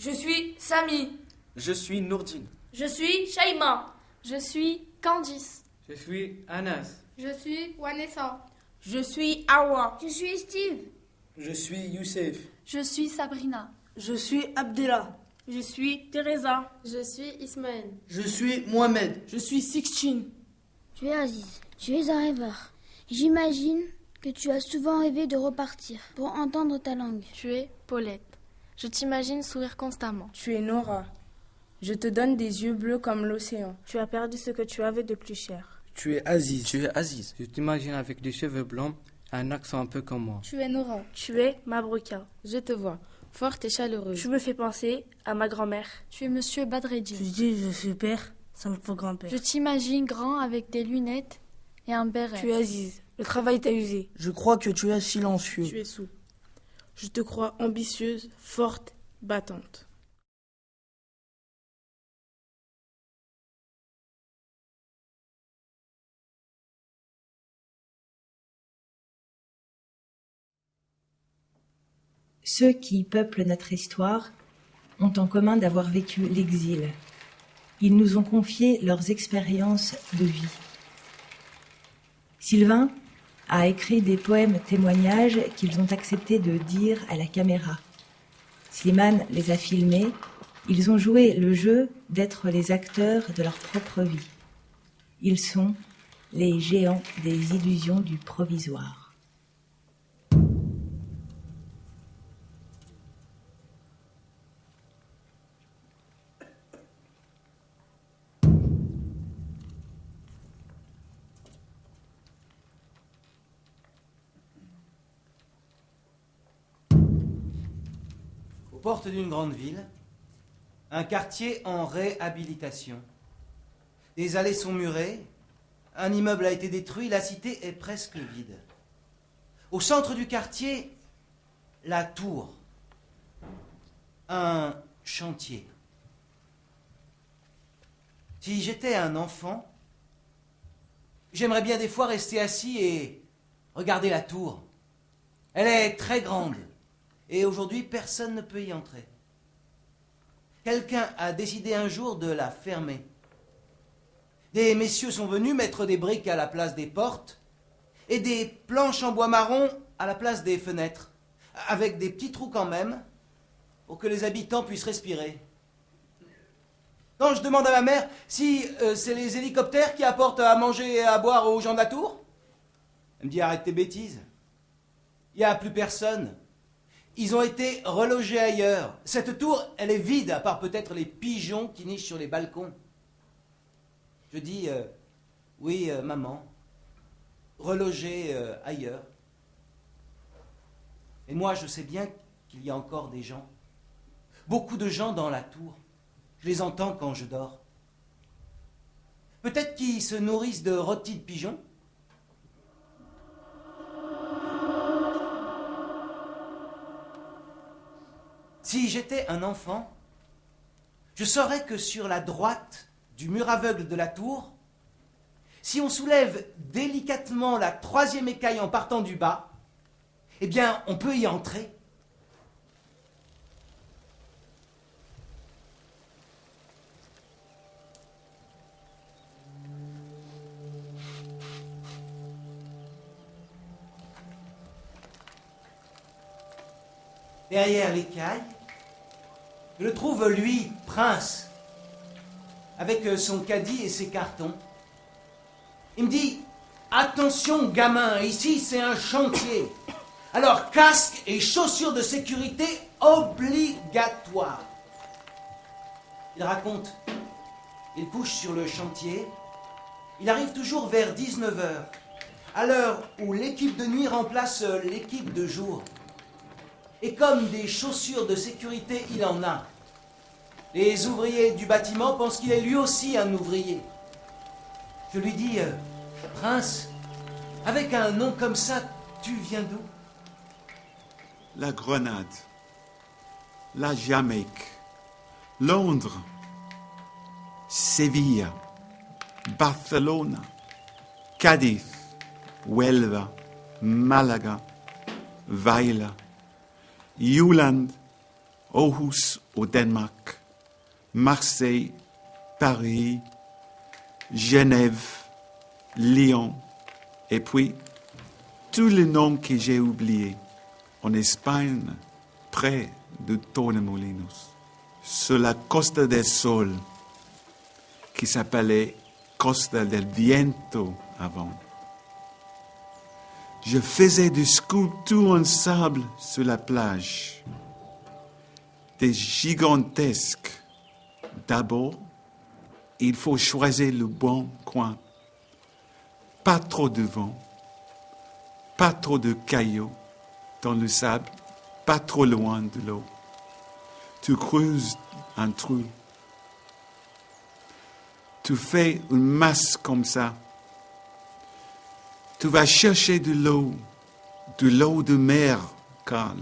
Je suis Samy. Je suis Nourdine. Je suis Shaima. Je suis Candice. Je suis Anas. Je suis Wanessa. Je suis Awa. Je suis Steve. Je suis Youssef. Je suis Sabrina. Je suis Abdella. Je suis Teresa. Je suis Ismaël. Je suis Mohamed. Je suis Sixtine. Tu es Aziz. Tu es un rêveur. J'imagine que tu as souvent rêvé de repartir pour entendre ta langue. Tu es Paulette. Je t'imagine sourire constamment. Tu es Nora. Je te donne des yeux bleus comme l'océan. Tu as perdu ce que tu avais de plus cher. Tu es Aziz. Tu es Aziz. Je t'imagine avec des cheveux blancs, un accent un peu comme moi. Tu es Nora. Tu es Mabruka. Je te vois, forte et chaleureuse. Tu me fais penser à ma grand-mère. Tu es Monsieur Badreddin. Tu dis je suis père, ça me faut grand-père. Je t'imagine grand avec des lunettes et un béret. Tu es Aziz. Le travail t'a usé. Je crois que tu es silencieux. Tu es Sou. Je te crois ambitieuse, forte, battante. Ceux qui peuplent notre histoire ont en commun d'avoir vécu l'exil. Ils nous ont confié leurs expériences de vie. Sylvain a écrit des poèmes témoignages qu'ils ont accepté de dire à la caméra. Slimane les a filmés. Ils ont joué le jeu d'être les acteurs de leur propre vie. Ils sont les géants des illusions du provisoire. Aux portes d'une grande ville, un quartier en réhabilitation. Des allées sont murées, un immeuble a été détruit, la cité est presque vide. Au centre du quartier, la tour, un chantier. Si j'étais un enfant, j'aimerais bien des fois rester assis et regarder la tour. Elle est très grande. Et aujourd'hui, personne ne peut y entrer. Quelqu'un a décidé un jour de la fermer. Des messieurs sont venus mettre des briques à la place des portes et des planches en bois marron à la place des fenêtres, avec des petits trous quand même, pour que les habitants puissent respirer. Quand je demande à ma mère si c'est les hélicoptères qui apportent à manger et à boire aux gens de la tour, elle me dit arrête tes bêtises. Il n'y a plus personne. Ils ont été relogés ailleurs. Cette tour, elle est vide, à part peut-être les pigeons qui nichent sur les balcons. Je dis, oui, maman, relogés ailleurs. Et moi, je sais bien qu'il y a encore des gens, beaucoup de gens dans la tour. Je les entends quand je dors. Peut-être qu'ils se nourrissent de rôtis de pigeons. Si j'étais un enfant, je saurais que sur la droite du mur aveugle de la tour, si on soulève délicatement la troisième écaille en partant du bas, eh bien, on peut y entrer. Derrière l'écaille, je le trouve, lui, prince, avec son caddie et ses cartons. Il me dit, attention gamin, ici c'est un chantier. Alors casque et chaussures de sécurité obligatoires. Il raconte, il couche sur le chantier, il arrive toujours vers 19h, à l'heure où l'équipe de nuit remplace l'équipe de jour. Et comme des chaussures de sécurité, il en a. Les ouvriers du bâtiment pensent qu'il est lui aussi un ouvrier. Je lui dis, Prince, avec un nom comme ça, tu viens d'où? La Grenade, la Jamaïque, Londres, Séville, Barcelone, Cadiz, Huelva, Malaga, Vaila, Juland, Aarhus au Danemark, Marseille, Paris, Genève, Lyon, et puis tous les noms que j'ai oubliés. En Espagne, près de Torremolinos, sur la Costa del Sol, qui s'appelait Costa del Viento avant. Je faisais des sculptures en sable sur la plage, des gigantesques. D'abord, il faut choisir le bon coin. Pas trop de vent, pas trop de cailloux dans le sable, pas trop loin de l'eau. Tu creuses un trou. Tu fais une masse comme ça. Tu vas chercher de l'eau de mer, car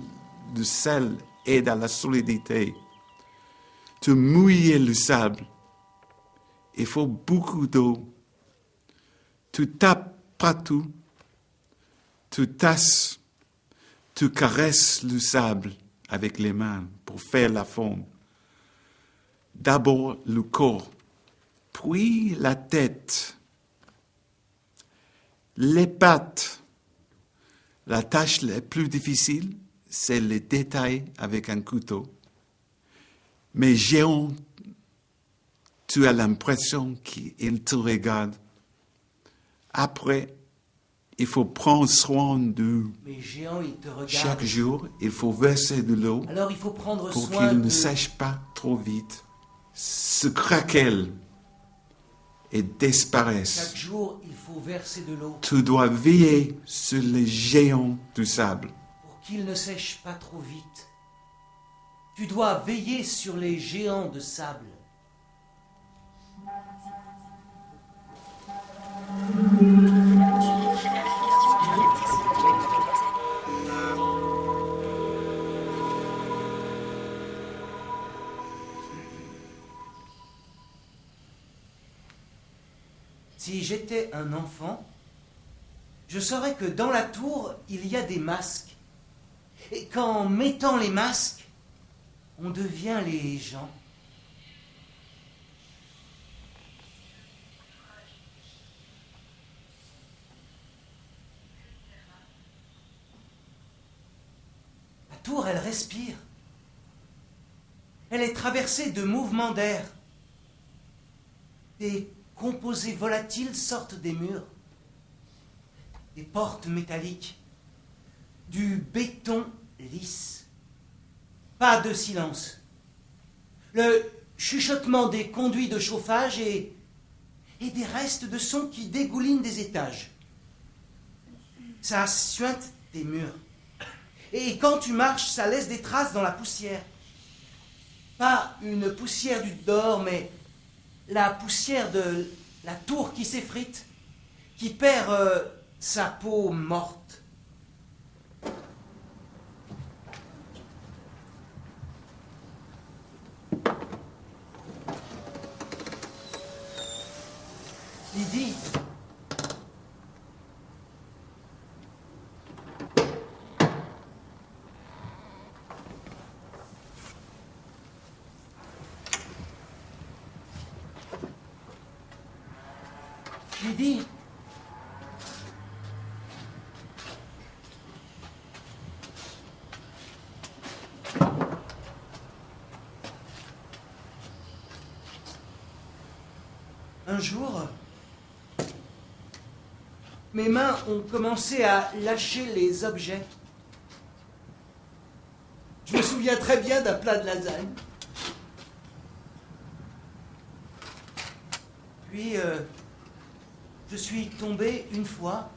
le sel aide à la solidité. Tu mouilles le sable. Il faut beaucoup d'eau. Tu tapes partout. Tu tasses. Tu caresses le sable avec les mains pour faire la forme. D'abord le corps, puis la tête, les pattes. La tâche la plus difficile, c'est les détails avec un couteau. Mais géant, tu as l'impression qu'il te regarde. Après, il faut prendre soin de. Mais géant, il te regarde. Chaque jour, il faut verser de l'eau. Alors il faut prendre pour soin qu'il de... ne sèche pas trop vite, se craquelle et disparaisse. Chaque jour, il faut verser de l'eau. Tu dois veiller sur les géants du sable. Pour qu'il ne sèche pas trop vite. Tu dois veiller sur les géants de sable. Si j'étais un enfant, je saurais que dans la tour, il y a des masques. Et qu'en mettant les masques, on devient les gens. La tour, elle respire. Elle est traversée de mouvements d'air. Des composés volatiles sortent des murs. Des portes métalliques. Du béton lisse. Pas de silence. Le chuchotement des conduits de chauffage et des restes de son qui dégoulinent des étages. Ça suinte des murs. Et quand tu marches, ça laisse des traces dans la poussière. Pas une poussière du dehors, mais la poussière de la tour qui s'effrite, qui perd sa peau morte. Lydie. Lydie. Un jour, mes mains ont commencé à lâcher les objets. Je me souviens très bien d'un plat de lasagne. Puis, je suis tombé une fois,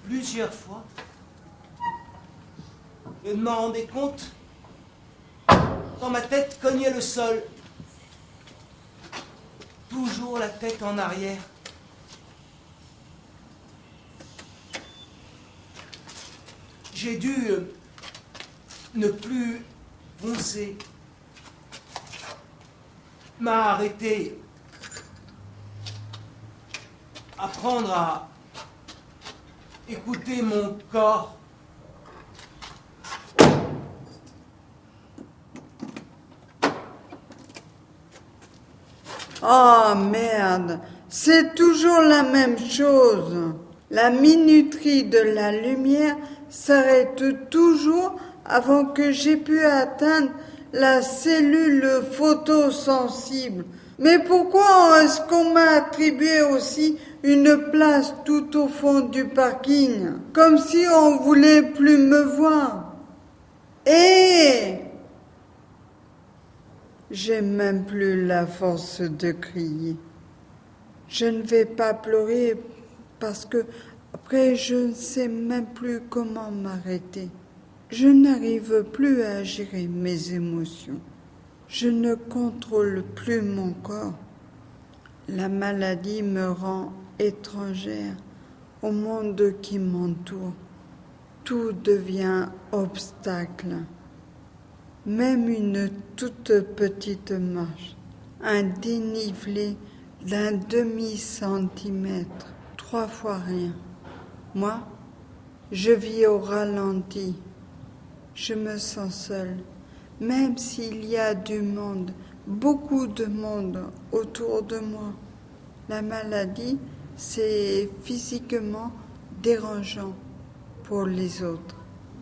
plusieurs fois. Je ne m'en rendais compte quand ma tête cognait le sol. Toujours la tête en arrière. J'ai dû ne plus foncer. M'arrêter. Apprendre à écouter mon corps. Oh merde, c'est toujours la même chose. La minuterie de la lumière s'arrête toujours avant que j'aie pu atteindre la cellule photosensible. Mais pourquoi est-ce qu'on m'a attribué aussi une place tout au fond du parking, comme si on voulait plus me voir? J'ai même plus la force de crier. Je ne vais pas pleurer parce que après je ne sais même plus comment m'arrêter. Je n'arrive plus à gérer mes émotions. Je ne contrôle plus mon corps. La maladie me rend étrangère au monde qui m'entoure. Tout devient obstacle. Même une toute petite marche, un dénivelé d'1 demi-centimètre, 3 fois rien. Moi, je vis au ralenti. Je me sens seule, même s'il y a du monde, beaucoup de monde autour de moi. La maladie, c'est physiquement dérangeant pour les autres.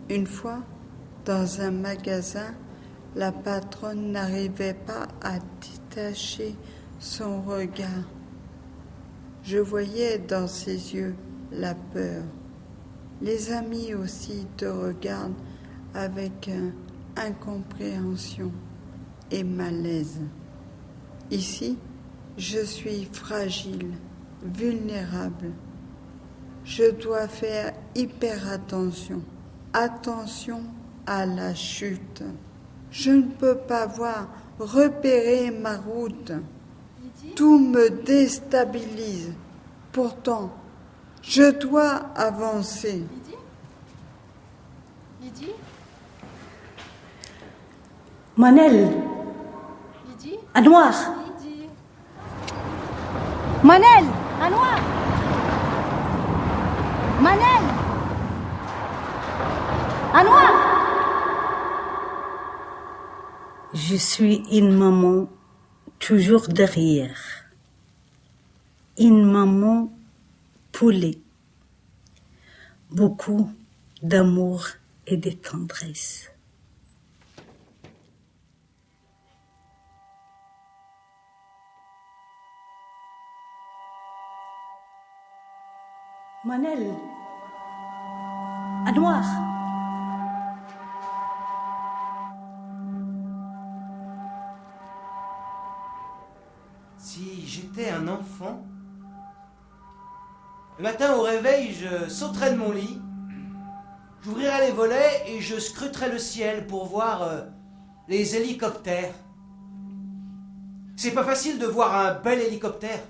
Une fois, dans un magasin, la patronne n'arrivait pas à détacher son regard. Je voyais dans ses yeux la peur. Les amis aussi te regardent avec incompréhension et malaise. Ici, je suis fragile, vulnérable. Je dois faire hyper attention. Attention à la chute. Je ne peux pas repérer ma route. Tout me déstabilise. Pourtant, je dois avancer. Lydie? Manel. Lydie? À noir. Lydie? Manel. À noir. Manel. À noir. Je suis une maman toujours derrière. Une maman poulet. Beaucoup d'amour et de tendresse. Manel. À noir. Si j'étais un enfant, le matin au réveil, je sauterais de mon lit, j'ouvrirais les volets et je scruterais le ciel pour voir les hélicoptères. C'est pas facile de voir un bel hélicoptère.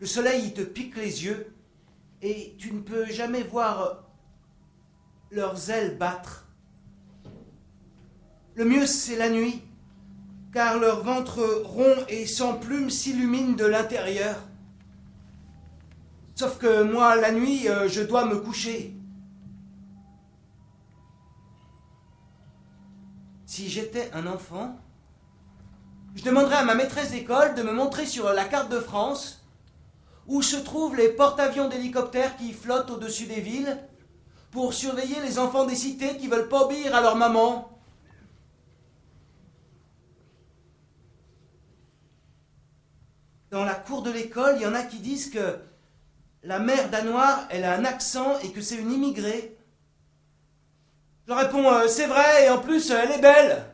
Le soleil, il te pique les yeux et tu ne peux jamais voir leurs ailes battre. Le mieux, c'est la nuit, car leur ventre rond et sans plumes s'illumine de l'intérieur. Sauf que moi, la nuit, je dois me coucher. Si j'étais un enfant, je demanderais à ma maîtresse d'école de me montrer sur la carte de France où se trouvent les porte-avions d'hélicoptères qui flottent au-dessus des villes pour surveiller les enfants des cités qui veulent pas obéir à leur maman. Dans la cour de l'école, il y en a qui disent que la mère d'Anoir, elle a un accent et que c'est une immigrée. Je réponds, c'est vrai, et en plus, elle est belle.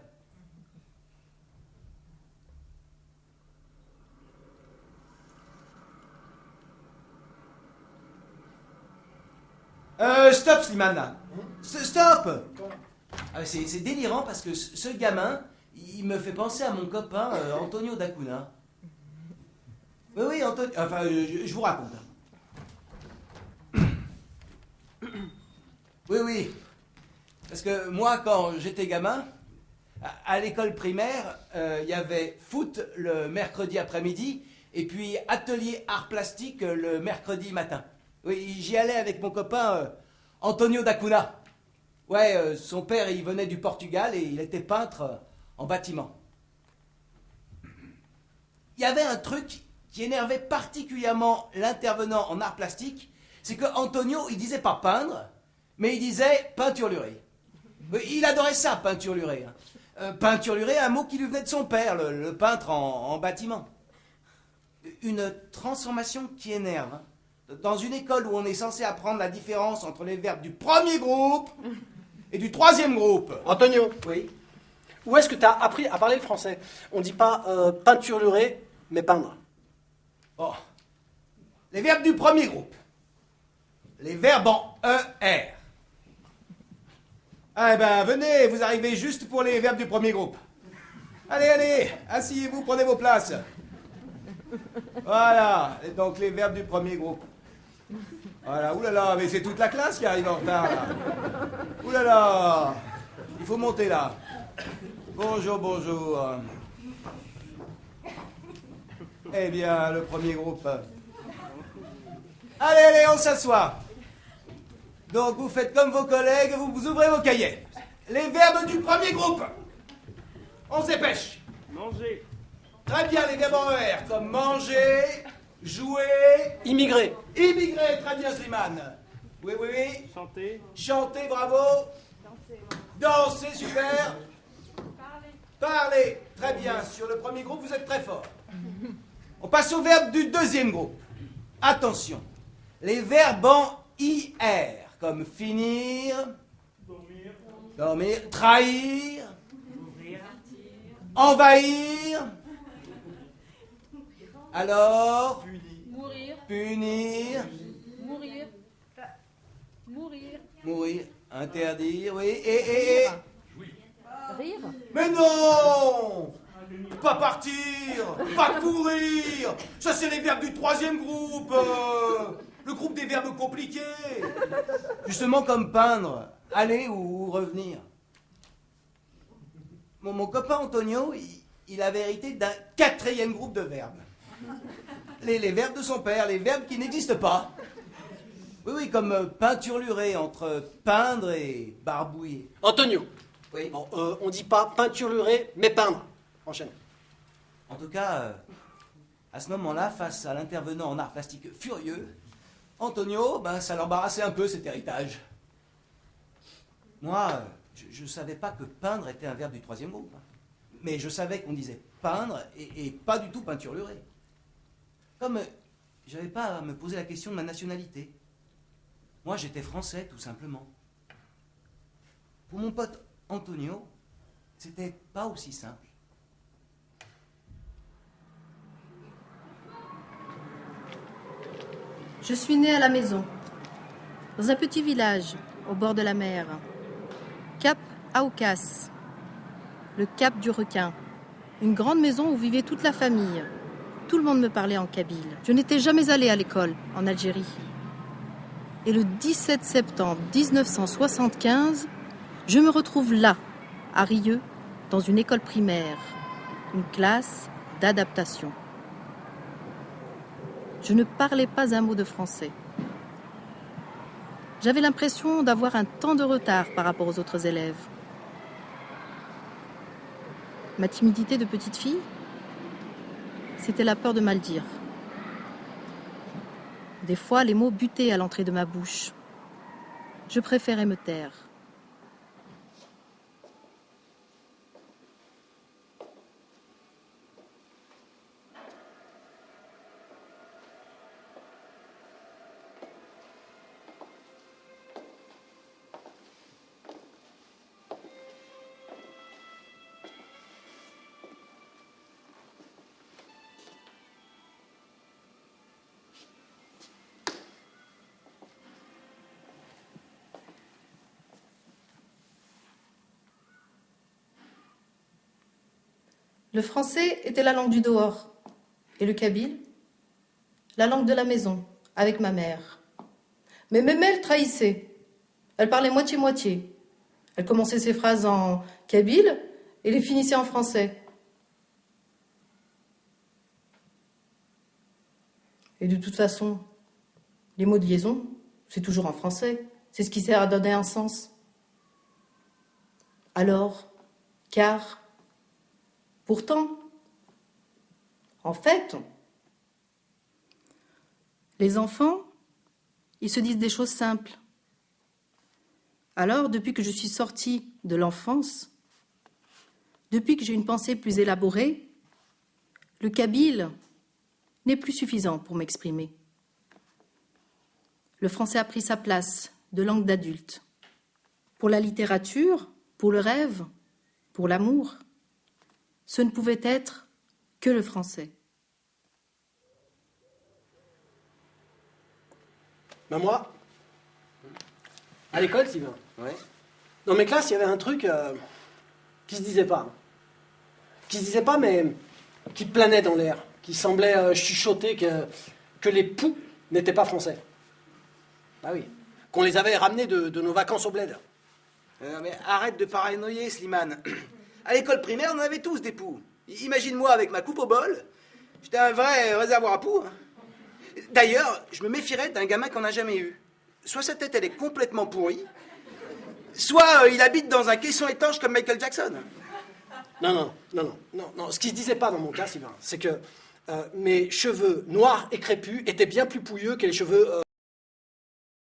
Stop, Slimane. Stop. C'est délirant parce que ce gamin, il me fait penser à mon copain Antonio Dacuna. Oui, Antonio. Enfin, je vous raconte. Oui. Parce que moi, quand j'étais gamin, à l'école primaire, il y avait foot le mercredi après-midi et puis atelier art plastique le mercredi matin. Oui, j'y allais avec mon copain Antonio Dacuna. Ouais, son père, il venait du Portugal et il était peintre en bâtiment. il y avait un truc qui énervait particulièrement l'intervenant en art plastique, c'est que Antonio, il disait pas peindre, mais il disait peinturlurer. Il adorait ça, peinturlurer. Peinturlurer, un mot qui lui venait de son père, le peintre en bâtiment. Une transformation qui énerve. Dans une école où on est censé apprendre la différence entre les verbes du premier groupe et du troisième groupe. Antonio, oui. Où est-ce que tu as appris à parler le français? On dit pas peinturlurer, mais peindre. Oh. Les verbes du premier groupe. Les verbes en ER. Ah ben, venez, vous arrivez juste pour les verbes du premier groupe. Allez, allez, asseyez-vous, prenez vos places. Voilà, et donc les verbes du premier groupe. Voilà, oulala, mais c'est toute la classe qui arrive en retard, là. Oulala, il faut monter là. Bonjour, bonjour. Eh bien, le premier groupe. Allez, allez, on s'assoit. Donc, vous faites comme vos collègues, vous ouvrez vos cahiers. Les verbes du premier groupe. On se dépêche. Manger. Très bien, les verbes en ER, comme manger, jouer... Immigrer. Immigrer, très bien, Slimane. Oui, oui, oui. Chanter. Chanter, bravo. Danser, super. Parler, très bien. Sur le premier groupe, vous êtes très fort. On passe au verbe du deuxième groupe. Attention, les verbes en IR, comme finir, dormir, trahir, envahir, alors, Mourir. punir, Mourir. Mourir. mourir, interdire, oui, et... Rire. Mais non! Pas partir, pas courir. Ça, c'est les verbes du troisième groupe. Le groupe des verbes compliqués. Justement comme peindre, aller ou revenir. Mon copain Antonio, il avait hérité d'un quatrième groupe de verbes. Les verbes de son père, les verbes qui n'existent pas. Oui, oui, comme peinturlurer, entre peindre et barbouiller. Antonio. Oui. Bon, on dit pas peinturlurer, mais peindre. Enchaîne. En tout cas, à ce moment-là, face à l'intervenant en art plastique furieux, Antonio, ben, ça l'embarrassait un peu cet héritage. Moi, je ne savais pas que peindre était un verbe du troisième groupe. Mais je savais qu'on disait peindre et pas du tout peinturlurer. Comme j'avais pas à me poser la question de ma nationalité. Moi, j'étais français, tout simplement. Pour mon pote Antonio, c'était pas aussi simple. Je suis née à la maison, dans un petit village au bord de la mer, Cap Aoukas, le cap du requin, une grande maison où vivait toute la famille. Tout le monde me parlait en kabyle. Je n'étais jamais allée à l'école en Algérie. Et le 17 septembre 1975, je me retrouve là, à Rieux, dans une école primaire, une classe d'adaptation. Je ne parlais pas un mot de français. J'avais l'impression d'avoir un temps de retard par rapport aux autres élèves. Ma timidité de petite fille, c'était la peur de mal dire. Des fois, les mots butaient à l'entrée de ma bouche. Je préférais me taire. Le français était la langue du dehors et le kabyle, la langue de la maison, avec ma mère. Mais même elle trahissait. Elle parlait moitié-moitié. Elle commençait ses phrases en kabyle et les finissait en français. Et de toute façon, les mots de liaison, c'est toujours en français. C'est ce qui sert à donner un sens. Alors, car... Pourtant, En fait, les enfants, ils se disent des choses simples. Alors, depuis que je suis sortie de l'enfance, depuis que j'ai une pensée plus élaborée, le kabyle n'est plus suffisant pour m'exprimer. Le français a pris sa place de langue d'adulte. Pour la littérature, pour le rêve, pour l'amour, ce ne pouvait être que le français. Ben moi, à l'école, Sylvain, dans mes classes, il y avait un truc qui se disait pas. Qui se disait pas, mais qui planait dans l'air, qui semblait chuchoter que les poux n'étaient pas français. Bah oui, qu'on les avait ramenés de nos vacances au bled. Mais arrête de paranoïer, Slimane. À l'école primaire, on en avait tous des poux. Imagine-moi avec ma coupe au bol. J'étais un vrai réservoir à poux. D'ailleurs, je me méfierais d'un gamin qu'on n'a jamais eu. Soit sa tête, elle est complètement pourrie, soit il habite dans un caisson étanche comme Michael Jackson. Non. Ce qui se disait pas dans mon cas, Sylvain, c'est que mes cheveux noirs et crépus étaient bien plus pouilleux que les cheveux